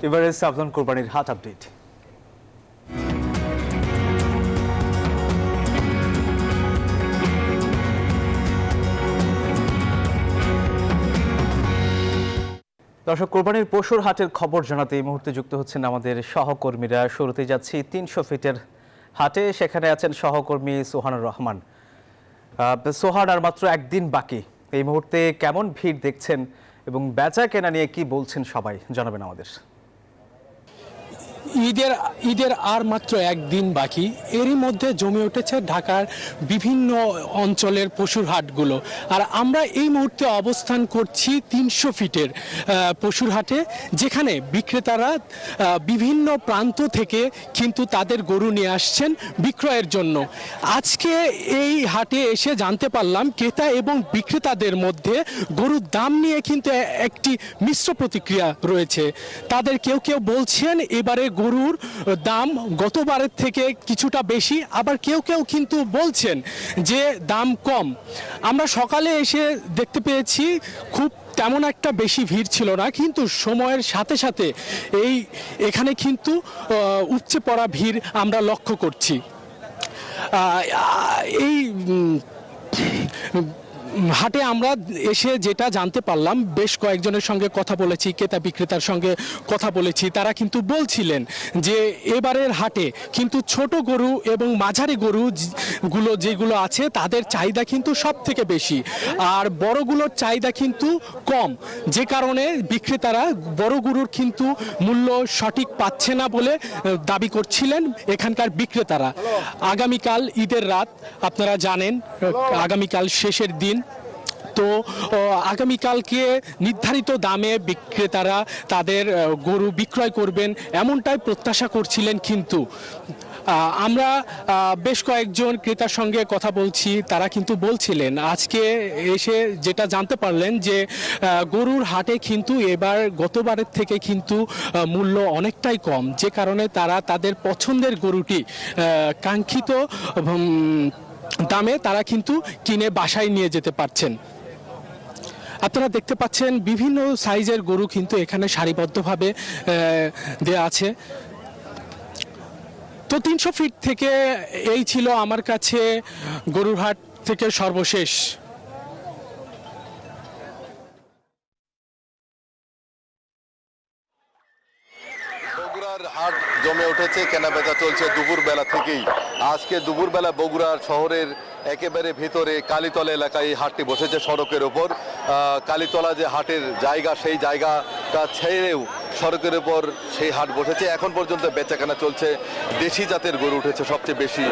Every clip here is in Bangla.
এবারে সাবধান কোরবানির হাট আপডেট। দর্শক, কোরবানির পশুর হাটের খবর জানাতে এই মুহূর্তে যুক্ত হচ্ছেন আমাদের সহকর্মীরা। শুরুতে যাচ্ছি 300 ফিটের হাটে, সেখানে আছেন সহকর্মী সোহানুর রহমান। সোহান, আর মাত্র একদিন বাকি, এই মুহূর্তে কেমন ভিড় দেখছেন এবং বেচা কেনা নিয়ে কি বলছেন সবাই, জানাবেন আমাদের। ঈদের আর মাত্র একদিন বাকি, এরই মধ্যে জমে উঠেছে ঢাকার বিভিন্ন অঞ্চলের পশুর হাটগুলো। আর আমরা এই মুহূর্তে অবস্থান করছি 300 ফিটের পশুর হাটে, যেখানে বিক্রেতারা বিভিন্ন প্রান্ত থেকে কিন্তু তাদের গরু নিয়ে আসছেন বিক্রয়ের জন্য। আজকে এই হাটে এসে জানতে পারলাম ক্রেতা এবং বিক্রেতাদের মধ্যে গরুর দাম নিয়ে কিন্তু একটি মিশ্র প্রতিক্রিয়া রয়েছে। তাদের কেউ কেউ বলছেন এবারে গরুর দাম গতবারের থেকে কিছুটা বেশি, আবার কেউ কেউ কিন্তু বলছেন যে দাম কম। আমরা সকালে এসে দেখতে পেয়েছি খুব তেমন একটা বেশি ভিড় ছিল না, কিন্তু সময়ের সাথে সাথে এখানে কিন্তু উপচে পড়া ভিড় আমরা লক্ষ্য করছি। এই হাটে আমরা এসে যেটা জানতে পারলাম, বেশ কয়েকজনের সঙ্গে কথা বলেছি, ক্রেতা বিক্রেতার সঙ্গে কথা বলেছি, তারা কিন্তু বলছিলেন যে এবারের হাটে কিন্তু ছোট গরু এবং মাঝারি গরুগুলো যেগুলো আছে তাদের চাহিদা কিন্তু সব থেকে বেশি, আর বড়গুলোর চাহিদা কিন্তু কম, যে কারণে বিক্রেতারা বড় গরুর কিন্তু মূল্য সঠিক পাচ্ছে না বলে দাবি করছিলেন এখানকার বিক্রেতারা। আগামীকাল ঈদের রাত, আপনারা জানেন আগামীকাল শেষের দিন, তো আগামীকালকে নির্ধারিত দামে বিক্রেতারা তাদের গরু বিক্রয় করবেন এমনটাই প্রত্যাশা করছিলেন। কিন্তু আমরা বেশ কয়েকজন ক্রেতার সঙ্গে কথা বলছি, তারা কিন্তু বলছিলেন আজকে এসে যেটা জানতে পারলেন যে গরুর হাটে কিন্তু এবার গতবারের থেকে কিন্তু মূল্য অনেকটাই কম, যে কারণে তারা তাদের পছন্দের গরুটি কাঙ্ক্ষিত দামে তারা কিন্তু কিনে বাসায় নিয়ে যেতে পারছেন। আপনারা দেখতে পাচ্ছেন বিভিন্ন সাইজের গরু কিন্তু এখানে সারিবদ্ধভাবে দেয়া আছে। তো 300 ফিট থেকে এই ছিল আমার কাছে গরুর হাট থেকে সর্বশেষ। বগুড়ার হাট জমে উঠেছে, কেনাবেচা চলছে দুপুরবেলা থেকেই। আজকে দুপুরবেলা বগুড়ার শহরের একেবারে ভিতরে কালীতলা এলাকায় এই হাটটি বসেছে, সড়কের ওপর। কালীতলা যে হাটের জায়গা, সেই জায়গাটা ছেড়েও সড়কের ওপর সেই হাট বসেছে। এখন পর্যন্ত বেচাকেনা চলছে। দেশি জাতের গরু উঠেছে সবচেয়ে বেশি।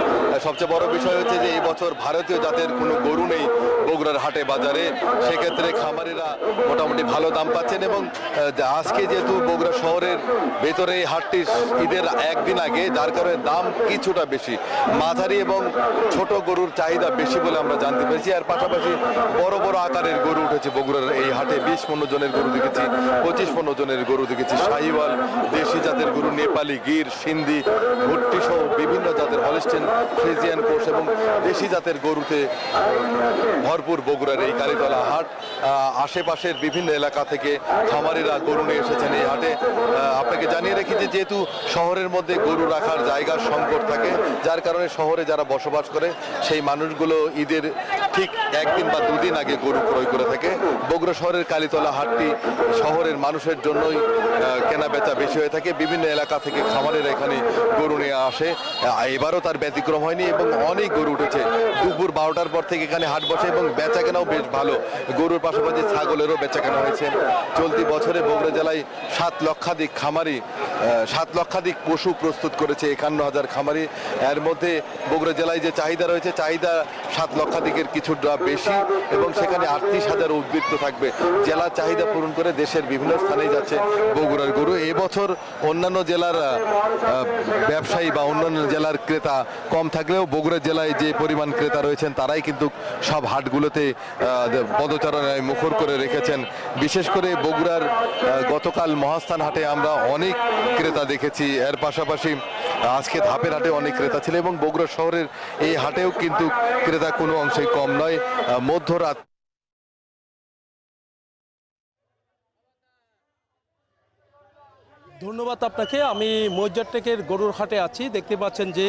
সবচেয়ে বড় বিষয় হচ্ছে যে এই বছর ভারতীয় জাতের কোনো গরু নেই বগুড়ার হাটে বাজারে, সেক্ষেত্রে খামারিরা মোটামুটি ভালো দাম পাচ্ছেন। এবং আজকে যেহেতু বগুড়া শহরের ভেতরে এই হাটটি ঈদের একদিন আগে, যার কারণে দাম কিছুটা বেশি। মাঝারি এবং ছোট গরুর চাহিদা বেশি বলে আমরা জানতে পেরেছি। আর পাশাপাশি বড় বড় আকারের গরু উঠেছে বগুড়ার এই হাটে। 20-15 জনের গরু দেখেছি, 25-15 জনের গরু দেখেছি। শাহিওয়াল, দেশি জাতের গরু, নেপালি, গির, সিন্ধি, ভুট্টি সহ বিভিন্ন জাতের, হলিস্টেন, ফ্রিজিয়ান কোষ এবং দেশি জাতের গরুতে ভরপুর বগুড়ার এই কালীতলা হাট। আশেপাশের বিভিন্ন এলাকা থেকে খামারিরা গরু নিয়ে এসেছেন এই হাটে। আপনাকে জানিয়ে রাখি যে যেহেতু শহরের মধ্যে গরু রাখার জায়গার সংকট থাকে, যার কারণে শহরে যারা বসবাস করে সেই মানুষগুলো ঈদের ঠিক একদিন বা দুদিন আগে গরু ক্রয় করে থাকে। বগুড়া শহরের কালীতলা হাটটি শহরের মানুষের জন্যই কেনা বেচা বেশি হয়ে থাকে। বিভিন্ন এলাকা থেকে খামারেরা এখানে গরু নিয়ে আসে। এবারও তার ব্যতিক্রম হয়নি এবং অনেক গরু উঠেছে। দুপুর 12টার পর থেকে এখানে হাট বসে এবং বেচা কেনাও বেশ ভালো। গরুর পাশাপাশি ছাগলেরও বেচা কেনা হয়েছে। চলতি বছরে বগুড়া জেলায় 7 লক্ষাধিক খামারি, 7 লক্ষাধিক পশু প্রস্তুত করেছে 51,000 খামারি। এর মধ্যে বগুড়া জেলায় যে চাহিদা রয়েছে, চাহিদা 7 লক্ষাধিকের কিছুটা বেশি এবং সেখানে 38,000 উদ্বৃত্ত থাকবে। জেলার চাহিদা পূরণ করে দেশের বিভিন্ন স্থানেই যাচ্ছে বগুড়ার গরু। এবছর অন্যান্য জেলার ব্যবসায়ী বা অন্যান্য জেলার ক্রেতা কম থাকলেও বগুড়া জেলায় যে পরিমাণ ক্রেতা রয়েছেন তারাই কিন্তু সব হাটগুলোতে পদচারণায় মুখর করে রেখেছেন। বিশেষ করে বগুড়ার গতকাল মহাস্থান হাটে আমরা অনেক ক্রেতা দেখেছি। এর পাশাপাশি আজকে ধাপের হাটে অনেক ক্রেতা ছিল এবং বগুড়া শহরের এই হাটেও কিন্তু ক্রেতা কোনো অংশে কম নয়। মধ্যরাত ধন্যবাদ আপনাকে। আমি মজ্জারটেকের গরুর হাটে আছি। দেখতে পাচ্ছেন যে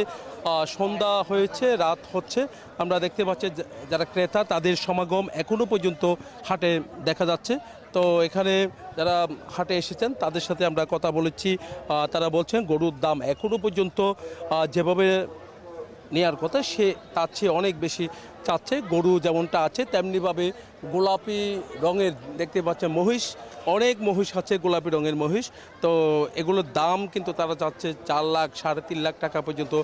সন্ধ্যা হয়েছে, রাত হচ্ছে। আমরা দেখতে পাচ্ছি যারা ক্রেতা তাদের সমাগম এখনো পর্যন্ত হাটে দেখা যাচ্ছে। তো এখানে যারা হাটে এসেছেন তাদের সাথে আমরা কথা বলেছি। তারা বলছেন গরুর দাম এখনো পর্যন্ত যেভাবে নেওয়ার কথা তার চেয়ে অনেক বেশি চাচ্ছে। গরু যেমনটা আছে তেমনিভাবে গোলাপি রঙের দেখতে পাচ্ছেন মহিষ, অনেক মহিষ আছে গোলাপি রঙের মহিষ। তো এগুলোর দাম কিন্তু তারা চাচ্ছে 4 লাখ 3.5 লাখ টাকা পর্যন্ত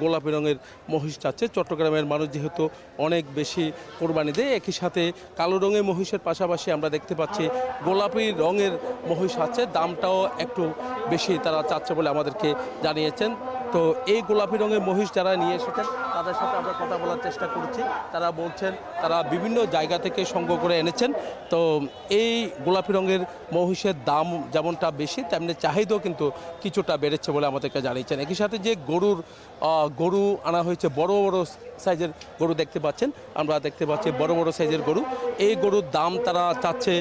গোলাপি রঙের মহিষ চাচ্ছে। চট্টগ্রামের মানুষ যেহেতু অনেক বেশি কোরবানি দেয়, একই সাথে কালো রঙের মহিষের পাশাপাশি আমরা দেখতে পাচ্ছি গোলাপি রঙের মহিষ আছে, দামটাও একটু বেশি তারা চাচ্ছে বলে আমাদেরকে জানিয়েছেন। তো এই গোলাপি রঙের মহিষ যারা নিয়ে এসেছেন তাদের সাথে আমরা কথা বলার চেষ্টা করছি। তারা বলছেন তারা বিভিন্ন জায়গা থেকে সংগ্রহ করে এনেছেন। তো এই গোলাপি রঙের মহিষের দাম যেমনটা বেশি তেমনি চাহিদাও কিন্তু কিছুটা বেড়েছে বলে আমাদেরকে জানিয়েছেন। একই সাথে যে গরু আনা হয়েছে, বড় বড় সাইজের গরু দেখতে পাচ্ছেন, আমরা দেখতে পাচ্ছি বড় বড় সাইজের গরু। এই গরুর দাম তারা চাচ্ছে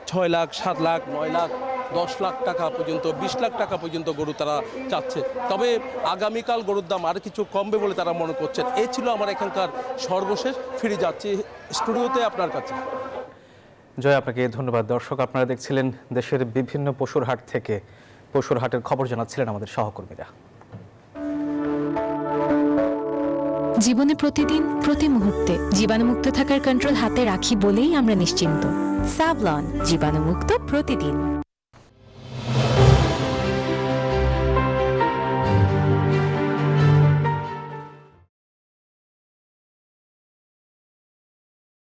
6 লাখ 7 লাখ 9 লাখ 10 লাখ টাকা পর্যন্ত, 20 লাখ টাকা পর্যন্ত গরু তারা চাচ্ছে। তবে আগামীকাল গরুর দাম আর কিছু কমবে বলে তারা মনে করছেন। এই ছিল আমার এখানকার সর্বশেষ। ফিরে যাচ্ছি স্টুডিওতে আপনার কাছে। জয়, আপনাকে ধন্যবাদ। দর্শক, আপনারা দেখছিলেন দেশের বিভিন্ন পশুর হাট থেকে পশুর হাটের খবর জানাচ্ছিলেন আমাদের সহকর্মীরা। জীবনে প্রতিদিন প্রতি মুহূর্তে জীবাণুমুক্ত থাকার কন্ট্রোল হাতে রাখি বলেই আমরা নিশ্চিন্ত। স্যাভলন, জীবাণুমুক্ত প্রতিদিন।